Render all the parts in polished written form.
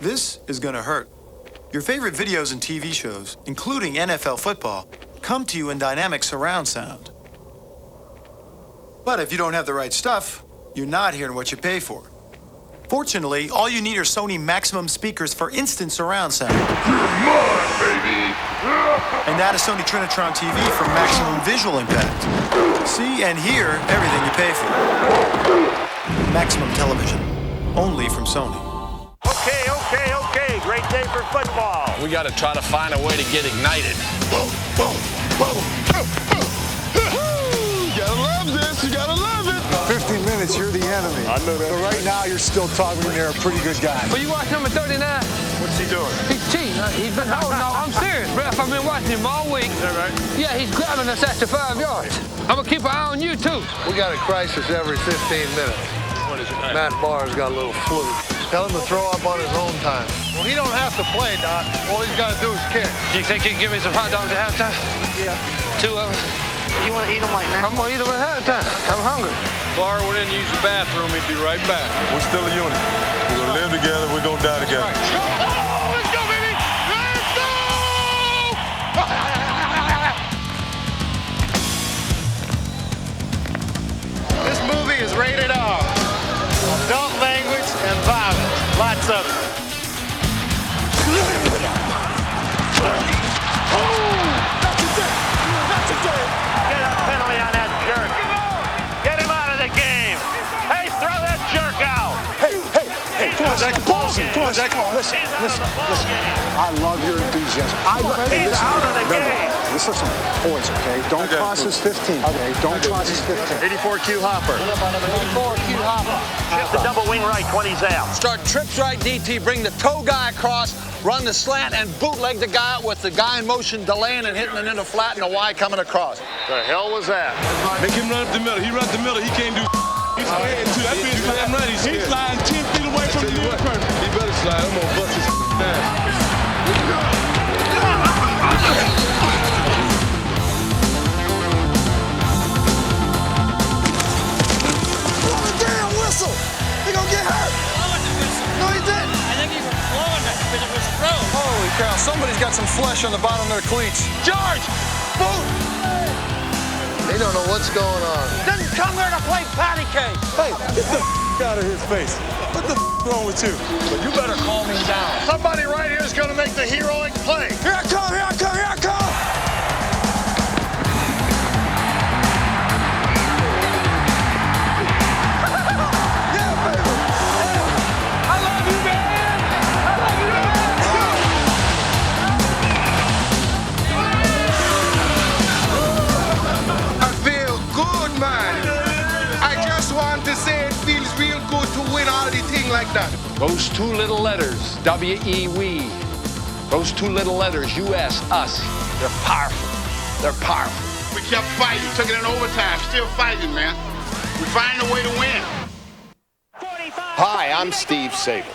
This is gonna hurt. Your favorite videos and TV shows, including NFL football, come to you in dynamic surround sound. But if you don't have the right stuff, you're not hearing what you pay for. Fortunately, all you need are Sony Maximum speakers for instant surround sound. You're mine, baby! And that is Sony Trinitron TV for maximum visual impact. See and hear everything you pay for. Maximum television, only from Sony. Okay. Great day for football. We got to try to find a way to get ignited. You gotta love this, you gotta love it. 15 minutes, you're the enemy. I know that. But right now, you're still talking to a pretty good guy. Well, you watch number 39? What's he doing? He's cheating. He's been, oh, no, I'm serious, Ref. I've been watching him all week. Is that right? Yeah, he's grabbing us after 5 yards. I'm gonna keep an eye on you, too. We got a crisis every 15 minutes. What is it? Matt Barr's got a little flu. Tell him to throw up on his own time. Well, he don't have to play, Doc. All he's got to do is kick. Do you think you can give me some hot dogs at halftime? Yeah. 2 of them? You want to eat them right now? I'm gonna eat them at halftime. I'm hungry. Bar went in to use the bathroom. He'd be right back. We're still a unit. We're gonna live together, we're gonna die together. Let's go, baby! Let's go! This movie is rated R. Adult language and violence. Lots of it. Get a penalty on that jerk. Get him out of the game. Hey, throw that jerk out. Hey, come on, Zach. Come on, Zach. Listen. I love your enthusiasm. He's out of the game. Listen, boys, okay? Don't cross his 15, okay? Don't cross his 15. 84Q Hopper. 84Q Hopper. Shift the double wing right when he's out. Start trips right DT, bring the toe guy across, run the slant, and bootleg the guy out with the guy in motion delaying and hitting it in the flat and the Y coming across. The hell was that? Make him run up the middle. He runs the middle, he can't do He's scared too. That bitch sliding right. He's sliding 10 feet away from the near curve. He better slide. I'm gonna bust his ass. Damn whistle! He gonna get hurt! No, he didn't! I think he was blowing it because it was thrown. Holy cow, somebody's got some flesh on the bottom of their cleats. George! Boot! They don't know what's going on. Didn't come here to play patty cake. Hey, get the out of his face. What the wrong with you? But you better calm him down. Somebody right here is going to make the heroic play. Here I come, here I come, here I come! Yeah, baby! I love you, man! I love you, man! I feel good, man. I just want to say it feels real good to win all the thing like that. Those 2 little letters, W-E, we. Those 2 little letters, U-S, us. They're powerful. They're powerful. We kept fighting, took it in overtime, still fighting, man. We find a way to win. Hi, I'm Steve Sable.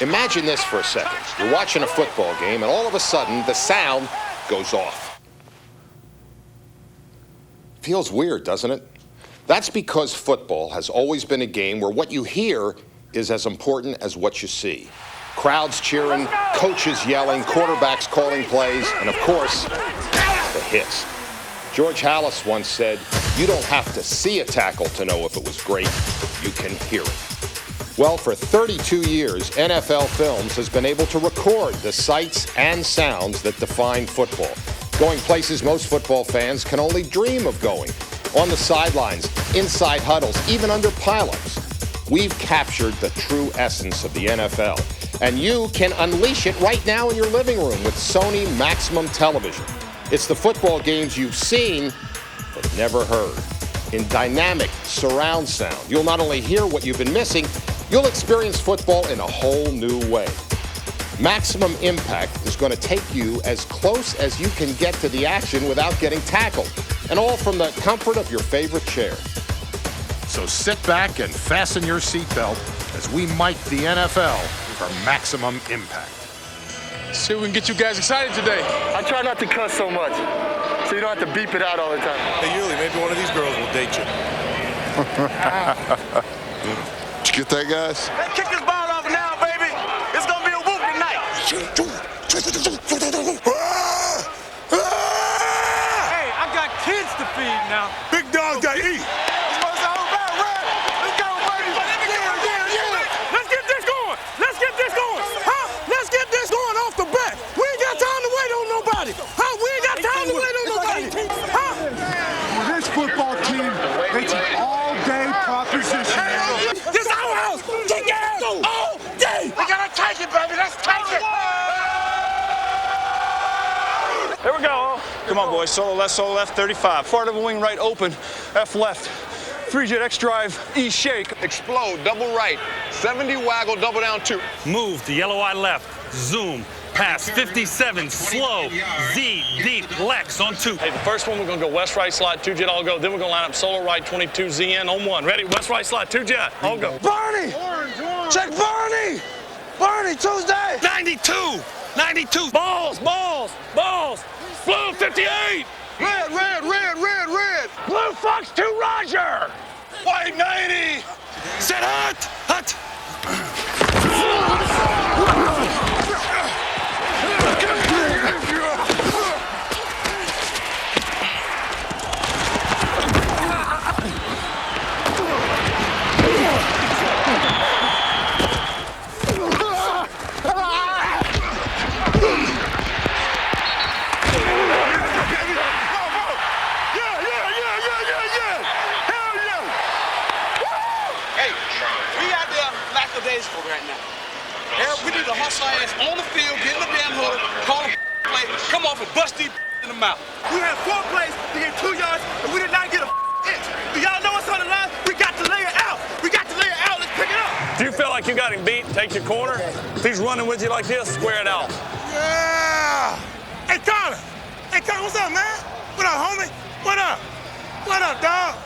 Imagine this for a second. You're watching a football game, and all of a sudden, the sound goes off. Feels weird, doesn't it? That's because football has always been a game where what you hear is as important as what you see. Crowds cheering, coaches yelling, quarterbacks calling plays, and of course, the hits. George Halas once said, "You don't have to see a tackle to know if it was great, you can hear it." Well, for 32 years, NFL Films has been able to record the sights and sounds that define football, going places most football fans can only dream of going. On the sidelines, inside huddles, even under pile-ups. We've captured the true essence of the NFL, and you can unleash it right now in your living room with Sony Maximum Television. It's the football games you've seen, but never heard. In dynamic surround sound, you'll not only hear what you've been missing, you'll experience football in a whole new way. Maximum Impact is going to take you as close as you can get to the action without getting tackled, and all from the comfort of your favorite chair. So sit back and fasten your seatbelt as we mic the NFL for Maximum Impact. See if we can get you guys excited today. I try not to cuss so much, so you don't have to beep it out all the time. Hey, Yuli, maybe one of these girls will date you. Did you get that, guys? Hey, kick this ball off now, baby. It's going to be a whoop I got kids to feed now. Big dog got to eat. Let's get this going. Let's get this going. Huh? Let's get this going off the bat. We ain't got time to wait on nobody. Huh? We ain't got time to wait on nobody. Huh? With this football team, it's an all-day proposition. This is our house. Kick ass all day. We gotta take it, baby. Let's take it. Here we go. Come on, boys. Solo left, 35. Far to the wing right open, F left. 3-jet X drive, E shake. Explode, double right. 70 waggle, double down 2. Move to yellow eye left. Zoom. Pass 57, slow. Z, deep, Lex on 2. Hey, the first one we're gonna go west right slot, 2-jet, all go. Then we're gonna line up solo right, 22, ZN on 1. Ready? West right slot, 2-jet, all go. Barney! Check Barney! Barney, Tuesday! 92, 92. Balls! Blue 58! Red. Blue Fox 2, Roger! White 90! Set hut. Right now. We need to hustle our ass on the field, get in the damn huddle, call a play, come off and bust these in the mouth. We had 4 plays to get 2 yards, and we did not get a inch. Do y'all know what's on the line? We got to lay it out. Let's pick it up. Do you feel like you got him beat? Take your corner. If he's running with you like this, square it out. Yeah. Hey, Connor, what's up, man? What up, homie? What up, dog?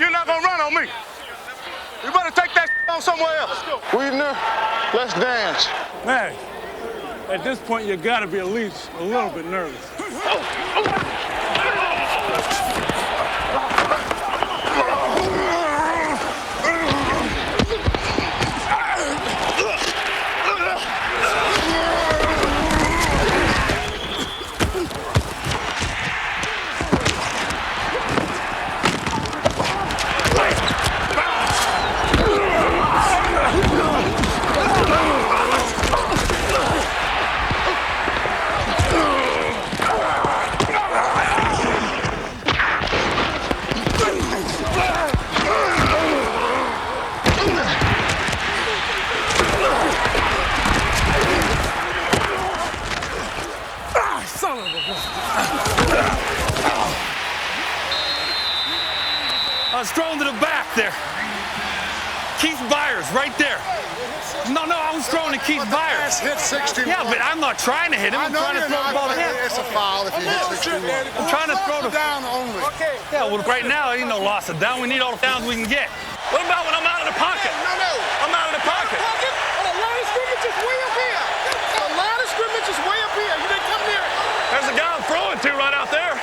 You're not gonna run on me. You better take that on somewhere else. We in there? Let's dance. Man, at this point, you gotta be at least a little bit nervous. I was thrown to the back there. Keith Byers, right there. No, I was thrown to Keith Byers. Hit 61. Yeah, but I'm not trying to hit him. I'm trying to throw the ball ahead. It's a foul if you hit 61. I'm trying to throw the down only. Okay. Yeah, well, right now, ain't no loss of down. We need all the downs we can get. What about when I'm out of the pocket? No. I'm out of the pocket. The line of scrimmage is way up here. You didn't come near it. There's a guy I'm throwing to right out there.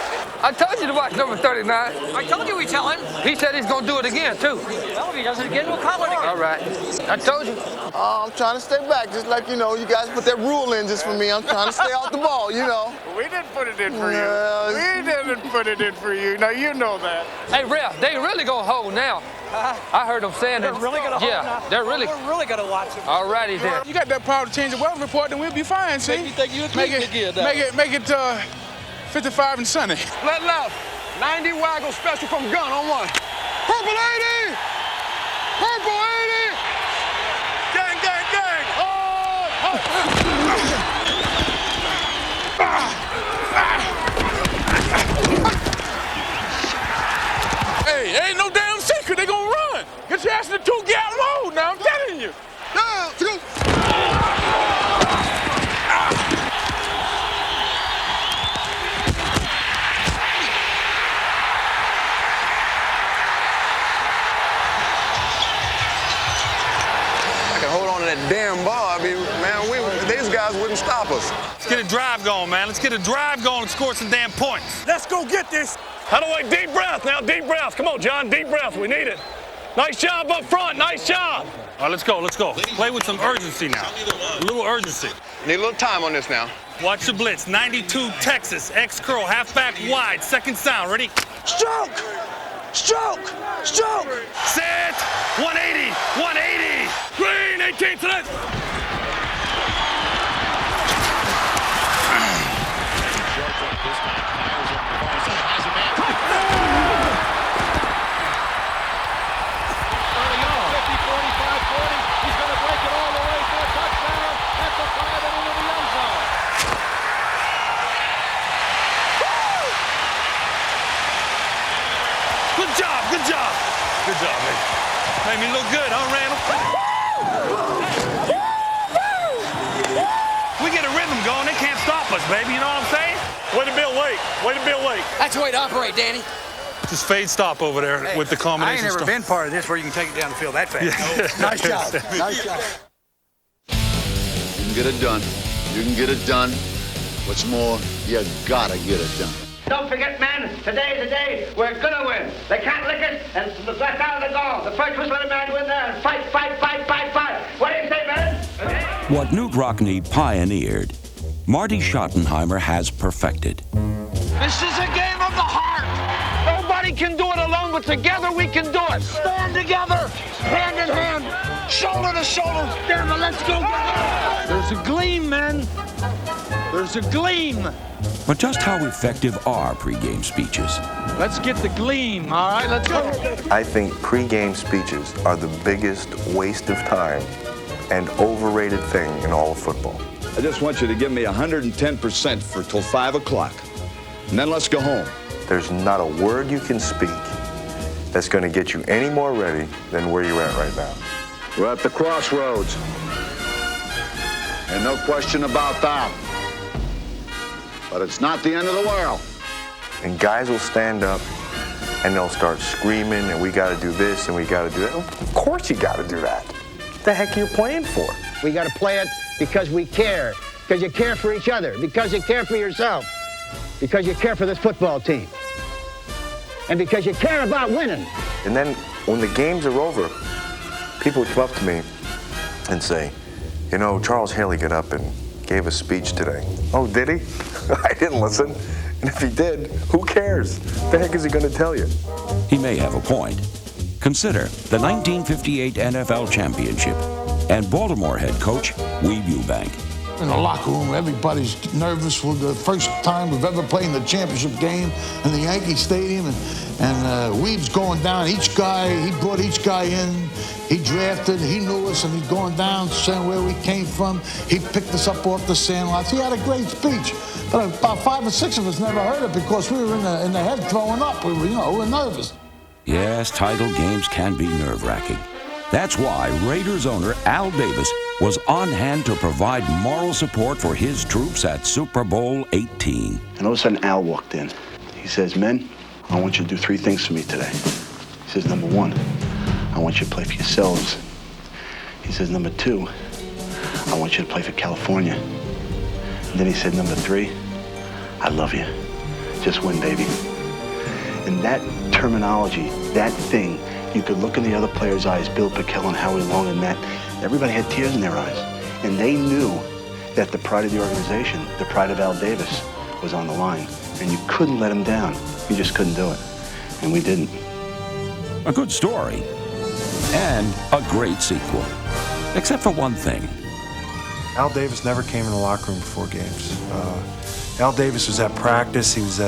I told you to watch number 39. I told you we tell him. He said he's going to do it again, too. Well, if he does it again, we'll call it again. All right. I told you. I'm trying to stay back, just like, you guys put that rule in just for me. I'm trying to stay off the ball, We didn't put it in for you. We didn't put it in for you. Now, you know that. Hey, Ref, they really going to hold now. I heard them saying They're really going to hold now? Yeah, they're really. We're really going to watch him. All righty, then. You got that power to change the weather report, then we'll be fine, see? You think you'll make it 55 and sunny. Let left. 90 waggle special from gun on 1. Purple 80! Purple 80! Gang! Hey, ain't no damn secret. They gonna run. Get your ass in the 2-gap mode now. I'm telling you. That damn ball, these guys wouldn't stop us. Let's get a drive going, man. Let's get a drive going and score some damn points. Let's go get this. How do I deep breath now? Deep breath. Come on, John. Deep breath. We need it. Nice job up front. Nice job. All right, let's go. Let's go. Play with some urgency now. A little urgency. Need a little time on this now. Watch the blitz. 92 Texas. X curl. Halfback wide. Second sound. Ready? Stroke! Stroke! Stroke! Set. 180. 180. Green. 18 to the... Good job. Good job, man. Made me look good, huh, Randall? We get a rhythm going, they can't stop us, baby. You know what I'm saying? Way to build weight. Way to build weight. That's the way to operate, Danny. Just fade stop over there with the combination. I ain't never been part of this where you can take it down the field that fast. Yeah. Nice job. Nice job. You can get it done. You can get it done. What's more, you gotta get it done. Don't forget, man, today is the day we're gonna win. They can't lick us, and that's out of the goal. The first whistle, let a man go in there and fight, fight, fight, fight, fight. What do you say, man? What Newt Rockne pioneered, Marty Schottenheimer has perfected. This is a game of the heart. Nobody can do it alone, but together we can do it. Stand together, hand in hand, shoulder to shoulder. Damn it, let's go. There's a gleam, man. There's a gleam. But just how effective are pregame speeches? Let's get the gleam, all right? Let's go. I think pregame speeches are the biggest waste of time and overrated thing in all of football. I just want you to give me 110% for till 5 o'clock, and then let's go home. There's not a word you can speak that's going to get you any more ready than where you're at right now. We're at the crossroads, and no question about that. But it's not the end of the world. And guys will stand up and they'll start screaming, and we got to do this and we got to do that. Of course you got to do that. What the heck are you playing for? We got to play it because we care. Because you care for each other. Because you care for yourself. Because you care for this football team. And because you care about winning. And then when the games are over, people would come up to me and say, you know, Charles Haley got up and gave a speech today. Oh, did he? I didn't listen. And if he did, who cares? What the heck is he going to tell you? He may have a point. Consider the 1958 NFL Championship and Baltimore head coach Weeb Ewbank. In the locker room, everybody's nervous for the first time we've ever played in the championship game in the Yankee Stadium, and Weeb's going down. He brought each guy in. He drafted, he knew us, and he's going down, saying where we came from. He picked us up off the sandlots. He had a great speech, but about 5 or 6 of us never heard it because we were in the head throwing up. We were nervous. Yes, title games can be nerve-wracking. That's why Raiders owner Al Davis was on hand to provide moral support for his troops at Super Bowl 18. And all of a sudden, Al walked in. He says, men, I want you to do 3 things for me today. He says, number 1, I want you to play for yourselves. He says, number 2, I want you to play for California. And then he said, number 3, I love you. Just win, baby. And that terminology, that thing, you could look in the other players' eyes, Bill Pickell and Howie Long and Matt, everybody had tears in their eyes. And they knew that the pride of the organization, the pride of Al Davis, was on the line. And you couldn't let him down. You just couldn't do it. And we didn't. A good story. And a great sequel. Except for one thing. Al Davis never came in the locker room before games. Al Davis was at practice. He was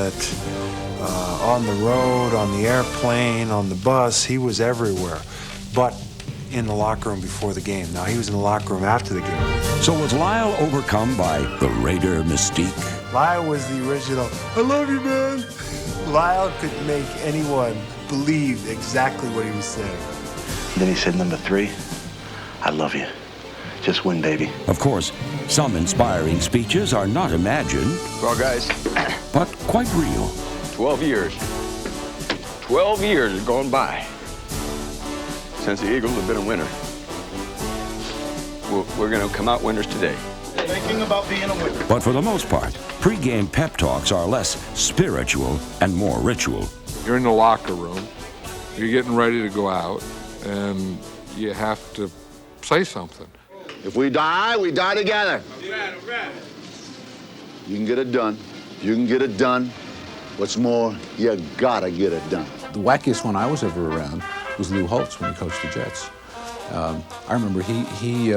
on the road, on the airplane, on the bus. He was everywhere. But in the locker room before the game. Now, he was in the locker room after the game. So was Lyle overcome by the Raider mystique? Lyle was the original, I love you, man. Lyle could make anyone believe exactly what he was saying. And then he said, number 3, I love you. Just win, baby. Of course, some inspiring speeches are not imagined. Well, guys. But quite real. 12 years. 12 years have gone by since the Eagles have been a winner. We're going to come out winners today. Thinking about being a winner. But for the most part, pregame pep talks are less spiritual and more ritual. You're in the locker room. You're getting ready to go out. and you have to say something. If we die together. You can get it done. You can get it done. What's more, you gotta get it done. The wackiest one I was ever around was Lou Holtz when he coached the Jets. I remember he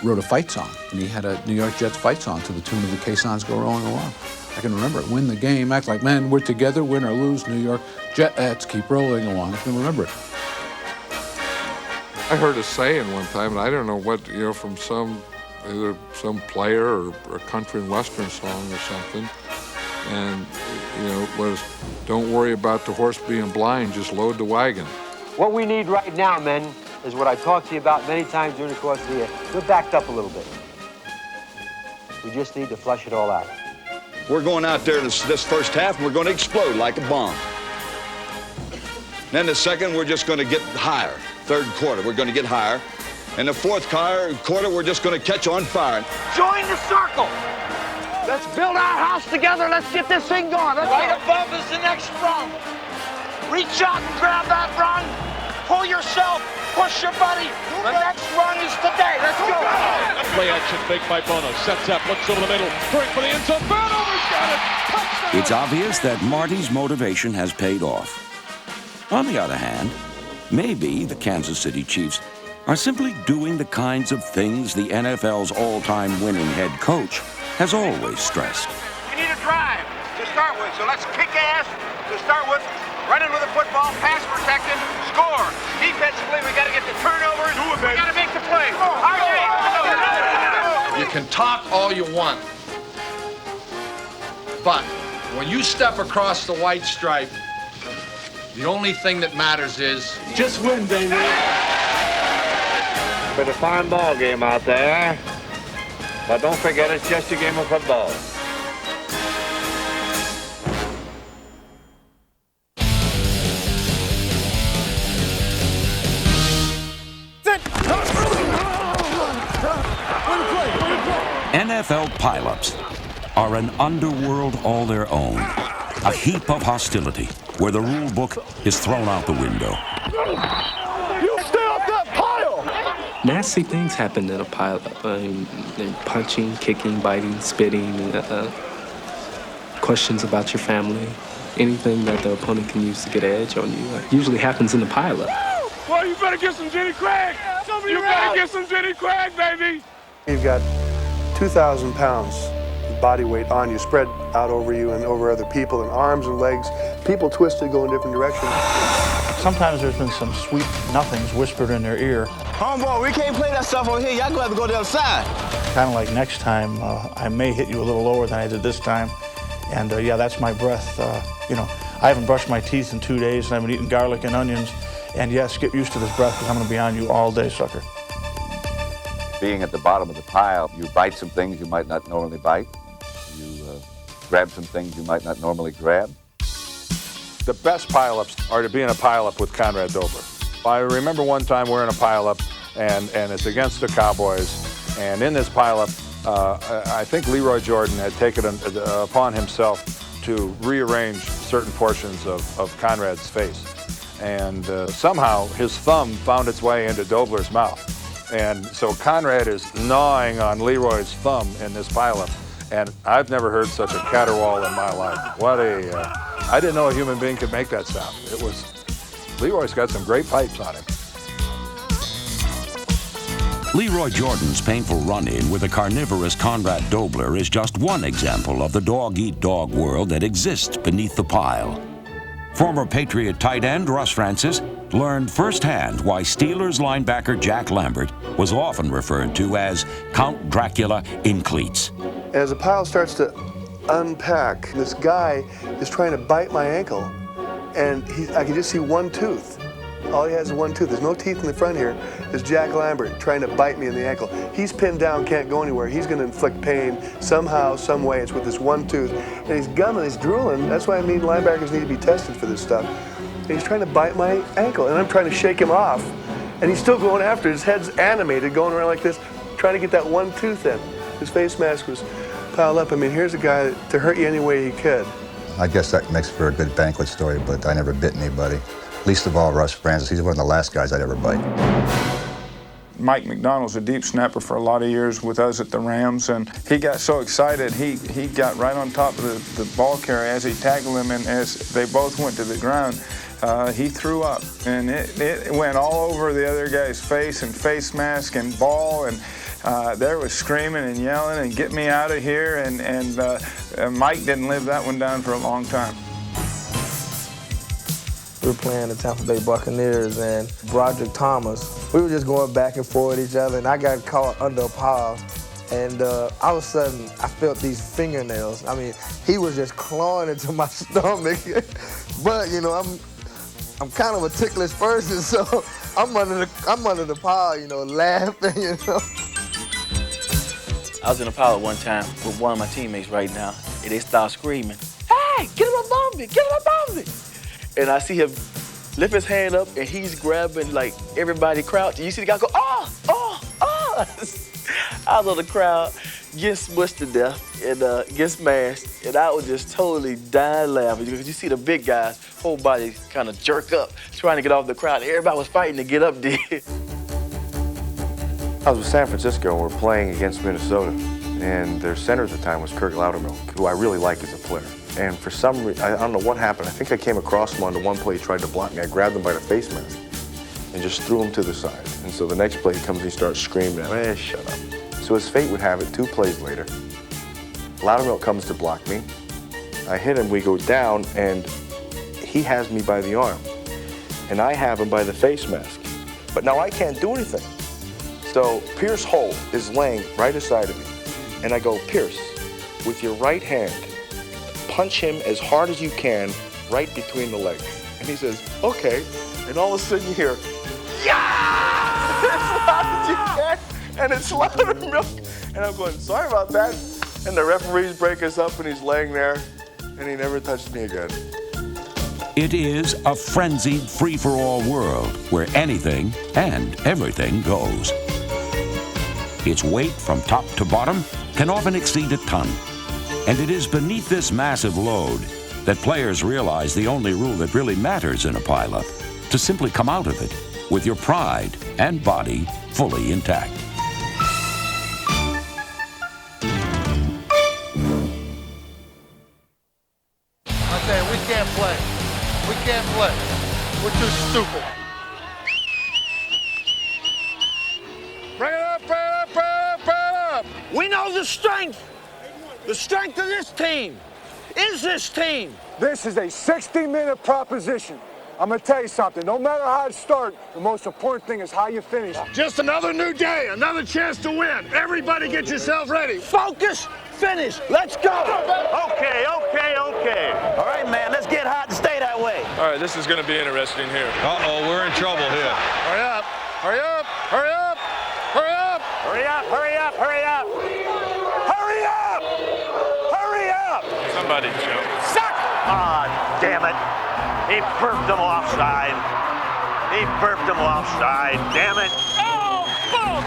wrote a fight song, and he had a New York Jets fight song to the tune of the Caissons Go Rolling Along. I can remember it. Win the game, act like men, we're together, win or lose, New York Jets keep rolling along. I can remember it. I heard a saying one time, and I don't know what, from either some player or a country and western song or something, and, it was, don't worry about the horse being blind, just load the wagon. What we need right now, men, is what I talked to you about many times during the course of the year. We're backed up a little bit. We just need to flush it all out. We're going out there this first half, and we're going to explode like a bomb. Then the second, we're just going to get higher. Third quarter, we're going to get higher. And the fourth quarter, we're just going to catch on fire. Join the circle. Let's build our house together. Let's get this thing going. Right above is the next rung. Reach out and grab that rung. Pull yourself. Push your buddy. The next rung is today. Let's go. Play action fake by Bono. Sets up, looks over the middle. Throwing for the end zone. Bono's got it. Touchdown. It's obvious that Marty's motivation has paid off. On the other hand, maybe the Kansas City Chiefs are simply doing the kinds of things the NFL's all-time winning head coach has always stressed. We need a drive to start with, so let's kick ass to start with. Running with the football, pass protected, score. Defensively, we got to get the turnovers. We got to make the play. You can talk all you want, but when you step across the white stripe, the only thing that matters is just win, baby. It's a fine ball game out there, but don't forget it's just a game of football. NFL pileups are an underworld all their own, a heap of hostility where the rule book is thrown out the window. You stay off that pile! Nasty things happen in a pileup. Punching, kicking, biting, spitting, questions about your family, anything that the opponent can use to get an edge on you. Usually happens in the pileup. Well, you better get some Jenny Craig. You better get some Jenny Craig, baby. You've got 2,000 pounds of body weight on you, spread out over you and over other people, and arms and legs, people twisted, go in different directions. Sometimes there's been some sweet nothings whispered in their ear. Homeboy, we can't play that stuff over here. Y'all gonna have to go to the other side. Kind of like next time, I may hit you a little lower than I did this time. And yeah, that's my breath. I haven't brushed my teeth in 2 days, and I've been eating garlic and onions. And yes, get used to this breath, because I'm gonna be on you all day, sucker. Being at the bottom of the pile, you bite some things you might not normally bite. You grab some things you might not normally grab. The best pileups are to be in a pileup with Conrad Dobler. I remember one time we're in a pileup, and it's against the Cowboys. And in this pileup, I think Leroy Jordan had taken it upon himself to rearrange certain portions of Conrad's face. And somehow his thumb found its way into Dobler's mouth. And so Conrad is gnawing on Leroy's thumb in this pileup. And I've never heard such a caterwaul in my life. I didn't know a human being could make that sound. Leroy's got some great pipes on him. Leroy Jordan's painful run-in with a carnivorous Conrad Dobler is just one example of the dog-eat-dog world that exists beneath the pile. Former Patriot tight end Russ Francis learned firsthand why Steelers linebacker Jack Lambert was often referred to as Count Dracula in cleats. As the pile starts to unpack, this guy is trying to bite my ankle, and I can just see one tooth. All he has is one tooth. There's no teeth in the front here. There's Jack Lambert trying to bite me in the ankle. He's pinned down, can't go anywhere. He's going to inflict pain somehow, some way. It's with this one tooth. And he's gumming, he's drooling. That's why I mean linebackers need to be tested for this stuff. And he's trying to bite my ankle, and I'm trying to shake him off. And he's still going after it. His head's animated, going around like this, trying to get that one tooth in. His face mask was piled up. I mean, here's a guy to hurt you any way he could. I guess that makes for a good banquet story, but I never bit anybody. Least of all, Russ Francis. He's one of the last guys I'd ever bite. Mike McDonald's a deep snapper for a lot of years with us at the Rams, and he got so excited, he got right on top of the ball carrier as he tackled him, and as they both went to the ground, he threw up, and it went all over the other guy's face and face mask and ball, and there was screaming and yelling and get me out of here, and Mike didn't live that one down for a long time. We were playing the Tampa Bay Buccaneers and Broderick Thomas. We were just going back and forth with each other, and I got caught under a pile. And all of a sudden, I felt these fingernails. I mean, he was just clawing into my stomach. But you know, I'm kind of a ticklish person, so I'm under the pile, you know, laughing, you know. I was in a pile one time with one of my teammates right now, and they start screaming, "Hey, get him above me! Get him above me!" And I see him lift his hand up, and he's grabbing, like, everybody crouching. You see the guy go, "Oh, oh, oh!" Out of the crowd, get smushed to death, and get smashed. And I was just totally dying laughing, because you see the big guys, whole body kind of jerk up, trying to get off the crowd. Everybody was fighting to get up there. I was with San Francisco, and we're playing against Minnesota, and their center at the time was Kirk Loudermilk, who I really like as a player. And for some reason, I don't know what happened. I think I came across him on the one play he tried to block me. I grabbed him by the face mask and just threw him to the side. And so the next play he comes and he starts screaming at me, shut up. So as fate would have it, 2 plays later, Loudermilk comes to block me. I hit him, we go down, and he has me by the arm. And I have him by the face mask. But now I can't do anything. So Pierce Holt is laying right aside of me. And I go, "Pierce, with your right hand, punch him as hard as you can right between the legs." And he says, "Okay." And all of a sudden you hear, "Yeah!" As loud as you can. And it's Loudermilk. And I'm going, "Sorry about that." And the referees break us up, and he's laying there, and he never touched me again. It is a frenzied free-for-all world where anything and everything goes. Its weight from top to bottom can often exceed a ton. And it is beneath this massive load that players realize the only rule that really matters in a pileup: to simply come out of it with your pride and body fully intact. I tell you, we can't play. We can't play. We're too stupid. Bring it up, bring it up, bring it up, bring it up. We know the strength. The strength of this team is this team. This is a 60-minute proposition. I'm going to tell you something. No matter how it starts, the most important thing is how you finish. Just another new day, another chance to win. Everybody get yourself ready. Focus, finish. Let's go. Okay. All right, man, let's get hot and stay that way. All right, this is going to be interesting here. Uh-oh, we're in trouble here. Hurry up, hurry up, hurry up, hurry up. Hurry up, hurry up, hurry up. Hurry up! Hurry up! Somebody jump. Suck! Ah, damn it. He burped him offside. Damn it. Oh, fuck!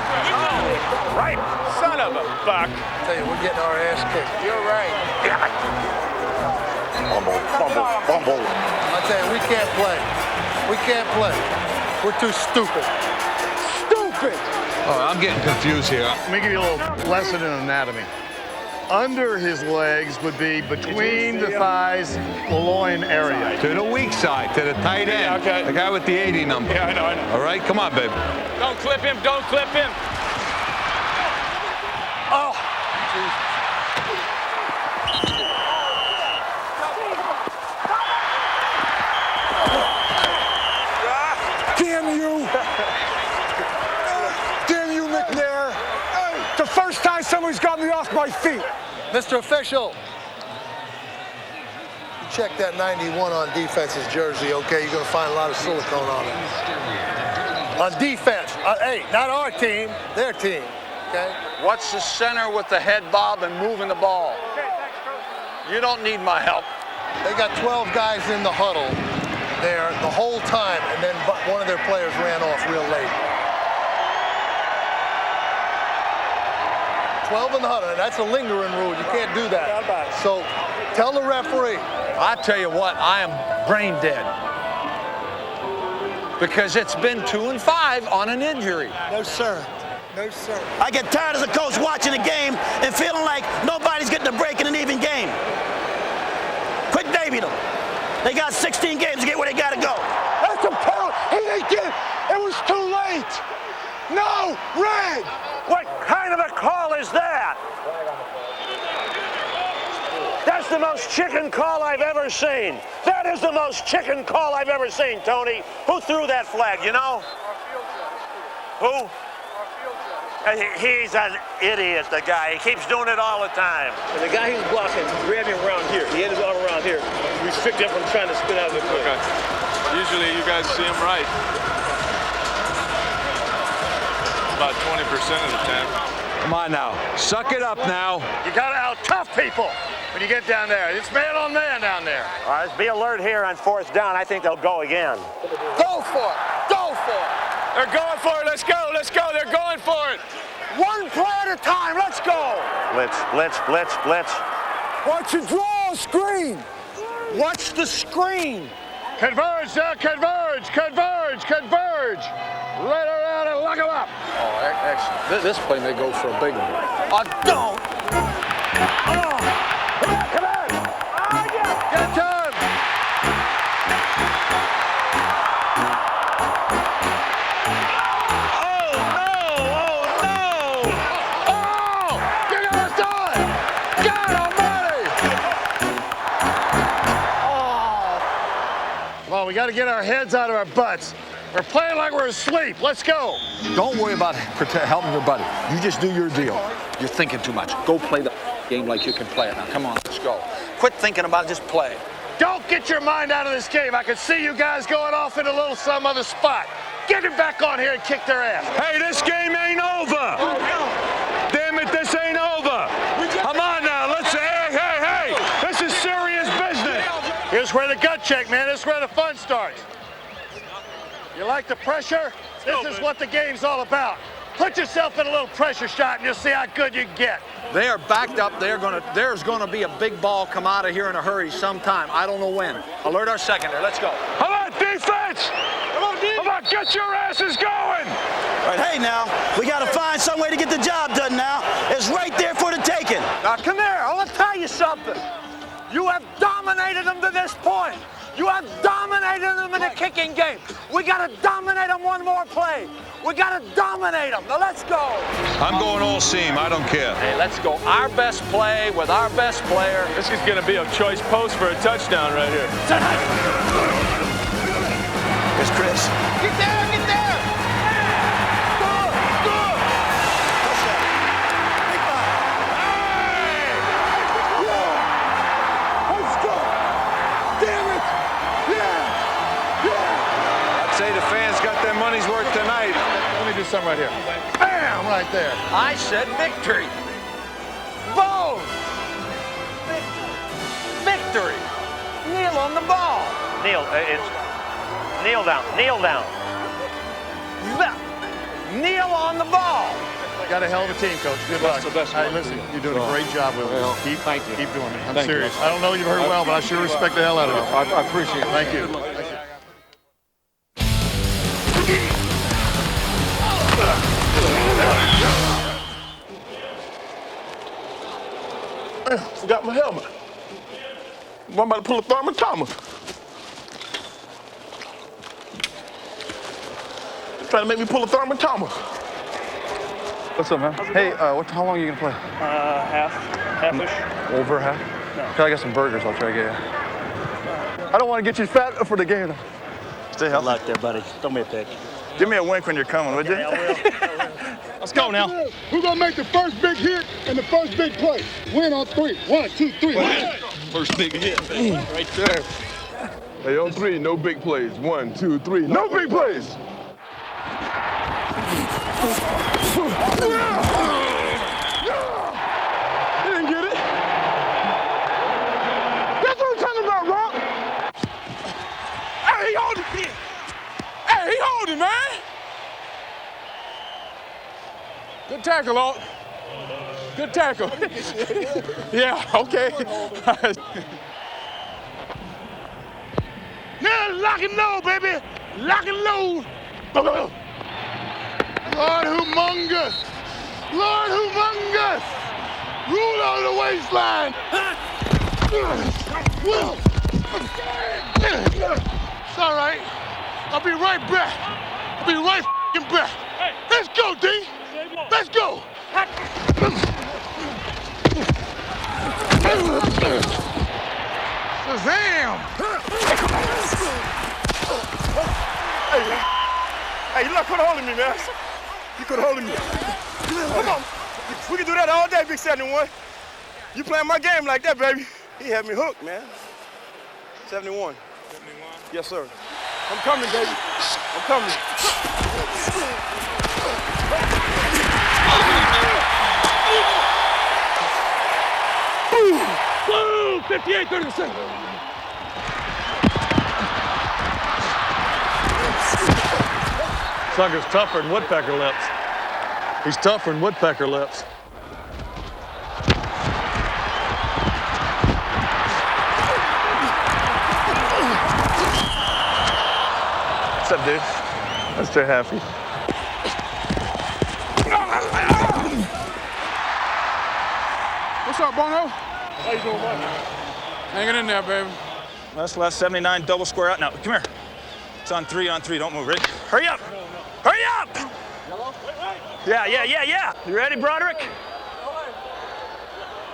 Right. Son of a buck. I tell you, we're getting our ass kicked. You're right. Damn it. Fumble. I tell you, we can't play. We can't play. We're too stupid. Stupid! Oh, I'm getting confused here. Let me give you a little lesson in anatomy. Under his legs would be between the thighs, the loin area. To the weak side, to the tight end. Yeah, okay. The guy with the 80 number. Yeah, I know. All right, come on, baby. Don't clip him, don't clip him. Oh. Damn you! Damn you, McNair! The first time somebody's got me off my feet. Mr. Official. Check that 91 on defense's jersey, okay? You're gonna find a lot of silicone on it. On defense, hey, not our team, their team, okay? What's the center with the head bob and moving the ball? You don't need my help. They got 12 guys in the huddle there the whole time, and then one of their players ran off real late. 12 in the huddle, and that's a lingering rule. You can't do that. So tell the referee. I tell you what, I am brain dead. because it's been 2-5 on an injury. No, sir. No, sir. I get tired as a coach watching a game and feeling like nobody's getting a break in an even game. Quit babying them. They got 16 games to get where they got to go. That's a penalty. He didn't get it. It was too late. No, red. What kind of a call is that? That's the most chicken call I've ever seen. That is the most chicken call I've ever seen, Tony. Who threw that flag, you know? Who? He's an idiot, the guy. He keeps doing it all the time. And the guy who's blocking, grab him around here. He had his arm around here. Restrict him from trying to spin out of the play. Okay. Usually you guys see him right. About 20% of the time. Come on now. Suck it up now. You got to out-tough people when you get down there. It's man on man down there. All right, be alert here on 4th down. I think they'll go again. Go for it. Go for it. They're going for it. Let's go. Let's go. They're going for it. One play at a time. Let's go. Blitz, blitz, blitz, blitz. Watch you draw a screen. Watch the screen. Converge, converge, converge, converge. Right around and lock him up. Oh, excellent. This play may go for a big one. Oh, don't. Oh. Come on. Oh, yeah. Get done. Oh, no. Oh, no. Oh, you're going to die. God almighty. Oh. Come on, we got to get our heads out of our butts. We're playing like we're asleep. Let's go. Don't worry about helping your buddy. You just do your deal. You're thinking too much. Go play the game like you can play it. Now, come on, let's go. Quit thinking about it, just play. Don't get your mind out of this game. I can see you guys going off in a little some other spot. Get him back on here and kick their ass. Hey, this game ain't over. Damn it, this ain't over. Come on now, let's hey. This is serious business. Here's where the gut check, man. This is where the fun starts. You like the pressure? This is what the game's all about. Put yourself in a little pressure shot and you'll see how good you can get. They are backed up. There's gonna be a big ball come out of here in a hurry sometime. I don't know when. Alert our secondary. Let's go. Come on, defense! Come on, get your asses going! All right, hey now, we got to find some way to get the job done now. It's right there for the taking. Now come here, I want to tell you something. You have dominated them to this point. You have dominated them in the kicking game. We got to dominate them one more play. We got to dominate them. Now let's go. I'm going all seam. I don't care. Hey, let's go. Our best play with our best player. This is going to be a choice post for a touchdown right here. Here's Chris. Get there. Say the fans got their money's worth tonight. Let me do something right here. Bam! Right there. I said victory. Boom! Victory. Kneel on the ball. Kneel. Kneel down. Kneel down. Kneel on the ball. Got a hell of a team, Coach. Good luck. Hey, listen, you're doing a great job with us. Keep doing it. I'm serious. I don't know you very well, but I sure respect the hell out of you. I appreciate it. Thank you. Forgot my helmet. I'm about to pull a Thurman Thomas. Trying to make me pull a Thurman Thomas. What's up, man? Hey, how long are you gonna play? Half-ish. Over half? No. I got some burgers. I'll try to get you. I don't want to get you fat for the game. Stay healthy. Good luck there, buddy. Don't be a pick. Give me a wink when you're coming, would you? Yeah, I will. Let's go now. Who's gonna make the first big hit and the first big play? Win on 3. 1, 2, 3. First big hit. Right there. Hey, on 3, no big plays. 1, 2, 3, no big plays. You didn't get it. That's what I'm talking about, Rock. Hey, he hold it. Hey, he hold it, man. Good tackle, Alt. Good tackle. Yeah, okay. Now lock and load, baby. Lock and load. Lord humongous. Lord humongous. Rule out of the waistline. It's all right. I'll be right back. I'll be right f***ing back. Let's go, D. Let's go. Shazam! Hey, you could have holding me, man. You could have holding me. Come on. We can do that all day, Big 71. You playing my game like that, baby. He had me hooked, man. 71. 71? Yes, sir. I'm coming, baby. I'm coming. Boom! 58, 30%. Sucker's tougher than woodpecker lips. He's tougher than woodpecker lips. What's up, dude? That's too happy. What's up, Bono? How you doing, buddy? Hanging in there, baby. That's last 79, double square out now. Come here. It's on three, don't move, Rick. Hurry up! Hurry up! Yeah. You ready, Broderick?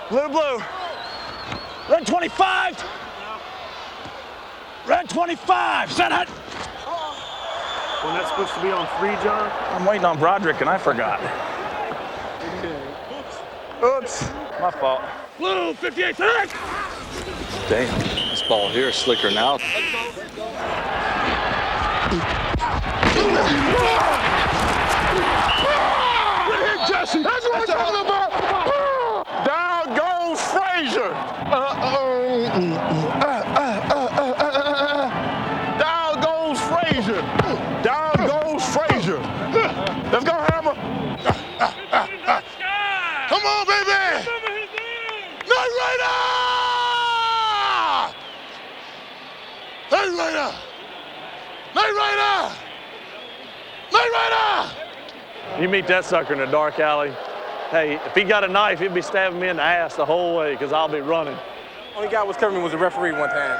Blue. Red 25. Red 25. Set hut. Wasn't that supposed to be on 3, John? I'm waiting on Broderick and I forgot. Oops. My fault. Blue, 58, set. Damn, this ball here is slicker now. Good hit, Jesse. That's what I'm talking about. Down goes Frazier. Down goes Frazier. Down goes Frazier. Let's go, Hammer. Come on, baby. Night Rider. Night Rider. Night Rider. Night Rider. You meet that sucker in a dark alley. Hey, if he got a knife, he'd be stabbing me in the ass the whole way, because I'll be running. Only guy was covering me was the referee one time.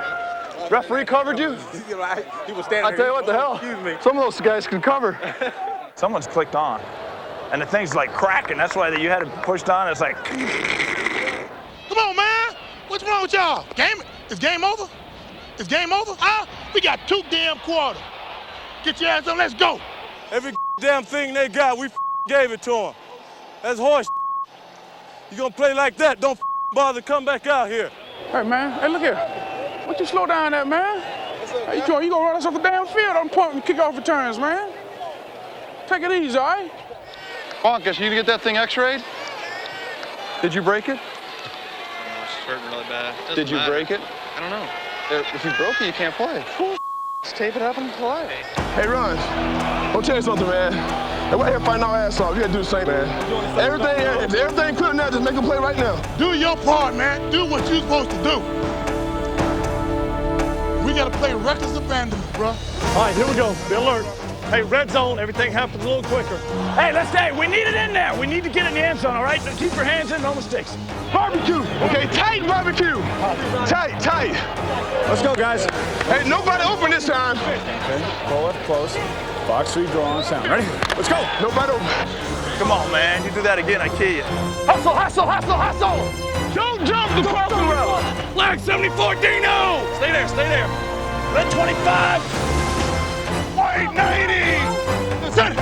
Referee covered you? He was standing I tell you what the hell, excuse me. some of those guys can cover. Someone's clicked on. And the thing's like cracking. That's why you had it pushed on. It's like. Come on, man. What's wrong with y'all? Is game over? Is game over? Huh? We got 2 damn quarters. Get your ass on, let's go. Every damn thing they got, we gave it to them. That's horse. You gonna play like that, don't bother to come back out here. Hey, man. Hey, look here. Why don't you slow down that, man? Hey, you gonna run us off the damn field on punt and kick off returns, man. Take it easy, all right? Bonkus, you get that thing x-rayed? Did you break it? It's hurting really bad. Did you break it? I don't know. If you broke it, you can't play. Just tape it up and play. Hey, Ron, I'll tell you something, man. We're here fighting our ass off. You gotta do the same, man. If everything clear now, just make a play right now. Do your part, man. Do what you're supposed to do. We gotta play reckless abandonment, bro. All right, here we go. Be alert. Hey, red zone, everything happens a little quicker. Hey, we need it in there. We need to get in the end zone, all right? Keep your hands in, no mistakes. Barbecue, okay, tight barbecue. Tight. Let's go, guys. Hey, nobody open this time. Okay, pull it close. Box 3, draw on sound. Ready? Let's go. Nobody open. Come on, man. You do that again, I kill you. Hustle. Don't jump the parking route. Flag 74, Dino. Stay there. Red 25. White 90. Set it.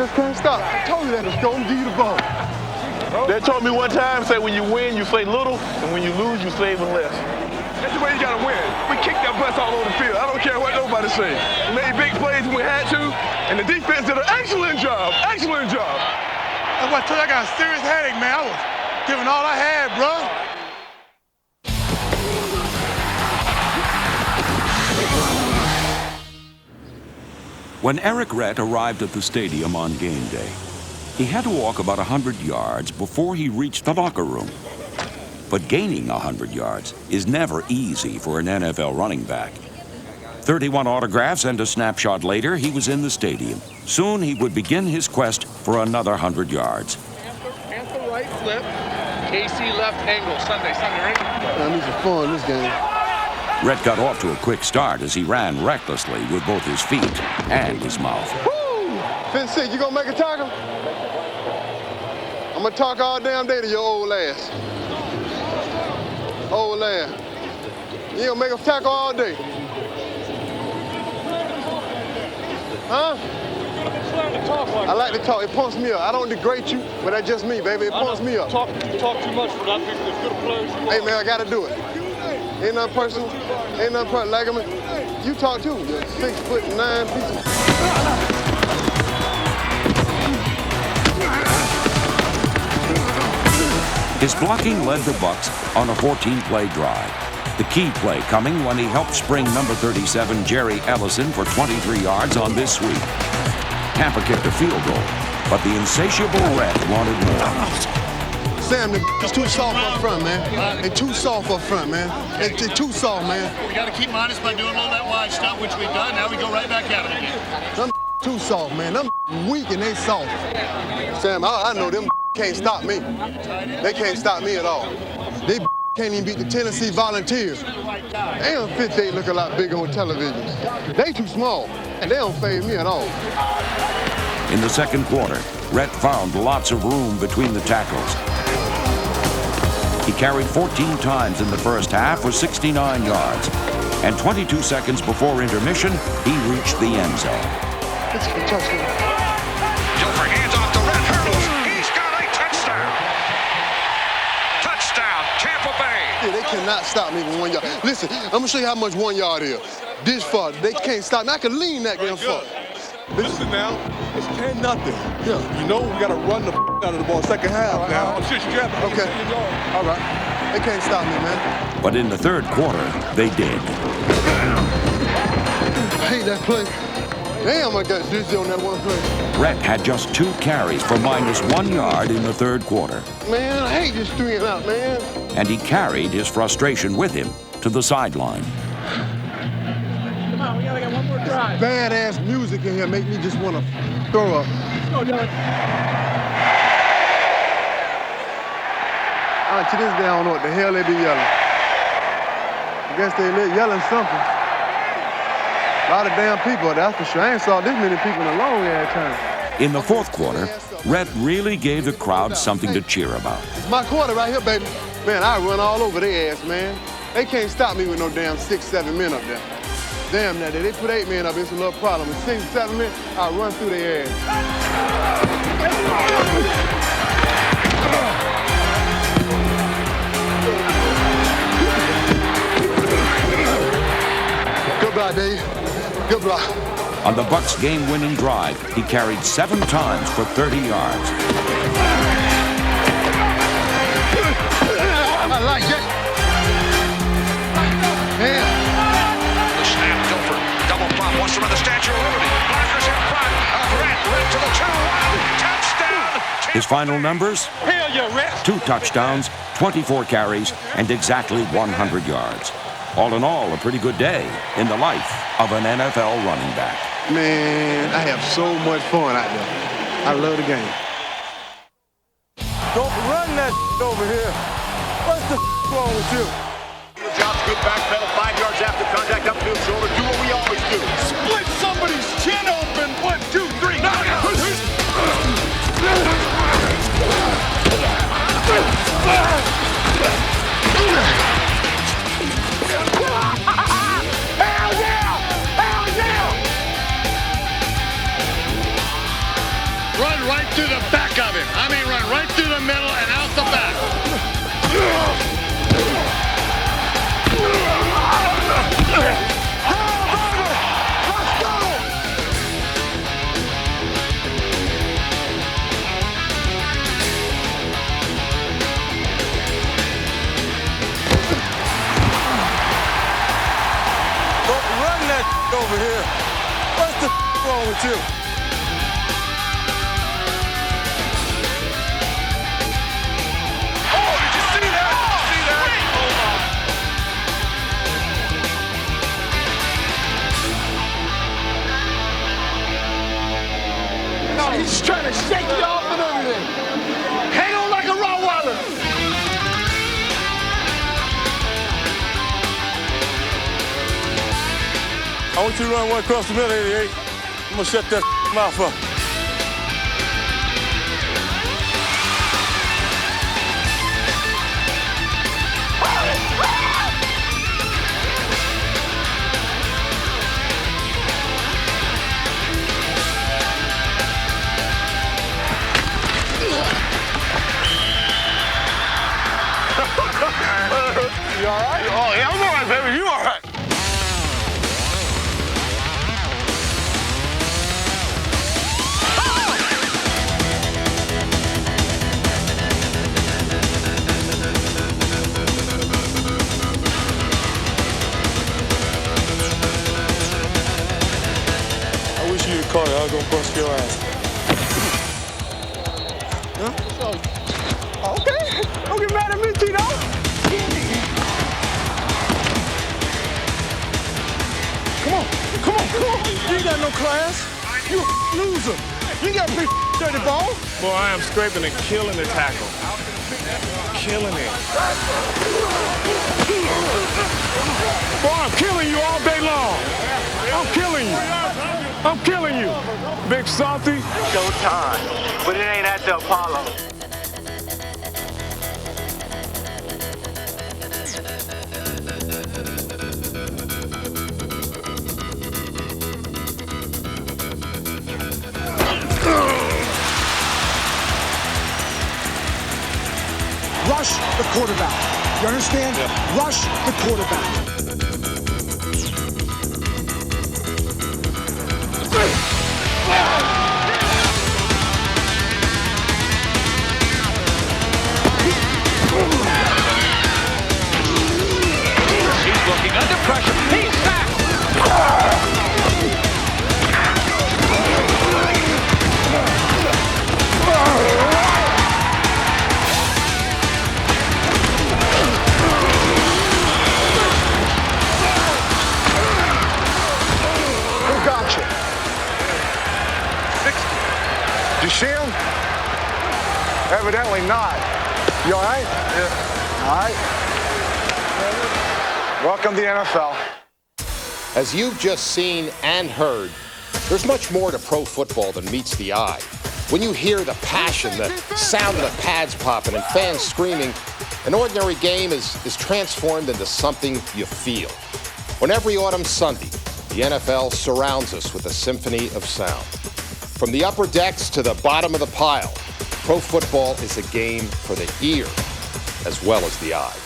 just can't stop. I told you that to go and give you the ball. They told me one time, say when you win, you play little, and when you lose, you play even less. That's the way you gotta win. We kicked that bus all over the field. I don't care what nobody say. We made big plays when we had to, and the defense did an excellent job. Excellent job. That's why I told you I got a serious headache, man. I was giving all I had, bro. When Eric Rett arrived at the stadium on game day, he had to walk about 100 yards before he reached the locker room. But gaining 100 yards is never easy for an NFL running back. 31 autographs and a snapshot later, he was in the stadium. Soon he would begin his quest for another 100 yards. Panther right flip, KC left angle. Sunday, right? I need some fun in this game. Rett got off to a quick start as he ran recklessly with both his feet and his mouth. Woo! Fifth sick, you gonna make a tackle? I'm gonna talk all damn day to your old ass. Old ass. You gonna make a tackle all day. Huh? I like to talk. It pumps me up. I don't degrade you, but that's just me, baby. It pumps me up. Talk too much for that. There's good players. Hey, man, I gotta do it. Ain't nothing personal. Ain't nothing personal. Like, I mean, you talk too. You're 6'9" piece of... His blocking led the Bucs on a 14-play drive. The key play coming when he helped spring number 37 Jerry Ellison for 23 yards on this sweep. Tampa kicked a field goal, but the insatiable Rett wanted more. Sam, it's too soft up front, man. They're too soft up front, man. They're too soft, man. We got to keep honest by doing all that wide stuff, which we've done. Now we go right back at it again. Them too soft, man. Them weak and they soft. Sam, I know them can't stop me. They can't stop me at all. They can't even beat the Tennessee Volunteers. They don't fit, they look a lot bigger on television. They too small, and they don't fade me at all. In the second quarter, Rett found lots of room between the tackles. He carried 14 times in the first half for 69 yards. And 22 seconds before intermission, he reached the end zone. It's a touchdown. Dilfer hands off to Rett, hurdles. He's got a touchdown. Touchdown, Tampa Bay. Yeah, they cannot stop me with 1 yard. Listen, I'm going to show you how much 1 yard is. This far, they can't stop me. I can lean that damn far. Listen now, it's 10-0. Yeah. You know we gotta run the out of the ball second half now. I'm sure you got it. Okay. All right. They can't stop me, man. But in the third quarter, they did. I hate that play. Damn, I got dizzy on that one play. Rett had just 2 carries for -1 yard in the third quarter. Man, I hate this 3 and out, man. And he carried his frustration with him to the sideline. Come on, we gotta get one more drive. Badass music in here make me just want to throw up. Go, Dylan. To this day, I don't know what the hell they be yelling. I guess they yelling something. A lot of damn people, that's for sure. I ain't saw this many people in a long ass time. In the fourth quarter, Rett really gave the crowd something to cheer about. It's my quarter right here, baby. Man, I run all over their ass, man. They can't stop me with no damn 6, 7 men up there. Damn, that they put 8 men up, it's a little problem. With 6, 7 men, I run through their ass. Good block, Dave. Good block. On the Bucs' game-winning drive, he carried 7 times for 30 yards. I like it. Yeah. The snap, Dilfer. Double pop, wants to run the Statue of Liberty. Blockers in front of Rett. Rett to the 2-1. Touchdown. His final numbers? Hell yeah, Rett. 2 touchdowns, 24 carries, and exactly 100 yards. All in all, a pretty good day in the life of an NFL running back. Man, I have so much fun out there. I love the game. Don't run that over here. What's the wrong with you? The job's good back pedal, 5 yards after contact, upfield shoulder. Do what we always do. Split somebody's chin open. 1, 2, 3. Now. Hell yeah! Hell yeah! over here. What's the wrong with you? Oh, did you see that? Did you see that? Oh, my. He's trying to shake you off and everything. Hang on like a Rottweiler. I want you to run one across the middle, 88. I'm gonna shut that mouth up. You all right? Oh, yeah, I'm all right, baby. You all right? I wish you'd call it. I was gonna bust your ass. Huh? Okay. Don't get mad at me, Tito. Come on. You ain't got no class. You a loser. You ain't got to play dirty ball. Boy, I am scraping and killing the tackle. Killing it. Boy, I'm killing you all day long. I'm killing you. Big Salty. Showtime. But it ain't at the Apollo. Rush the quarterback. You understand? Yeah. Rush the quarterback. He's looking under pressure. He's sacked. Gotcha. 60. Did you see him? Evidently not. You all right? Yeah. All right. Welcome to the NFL. As you've just seen and heard, there's much more to pro football than meets the eye. When you hear the passion, the sound of the pads popping and fans screaming, an ordinary game is transformed into something you feel. On every autumn Sunday, the NFL surrounds us with a symphony of sound. From the upper decks to the bottom of the pile, pro football is a game for the ear as well as the eye.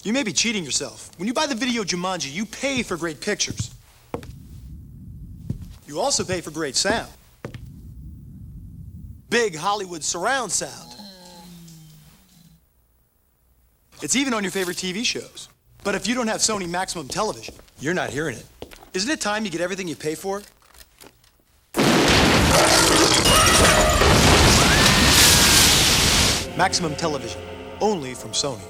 You may be cheating yourself. When you buy the video Jumanji, you pay for great pictures. You also pay for great sound. Big Hollywood surround sound. It's even on your favorite TV shows. But if you don't have Sony Maximum Television, you're not hearing it. Isn't it time you get everything you pay for? Maximum Television, only from Sony.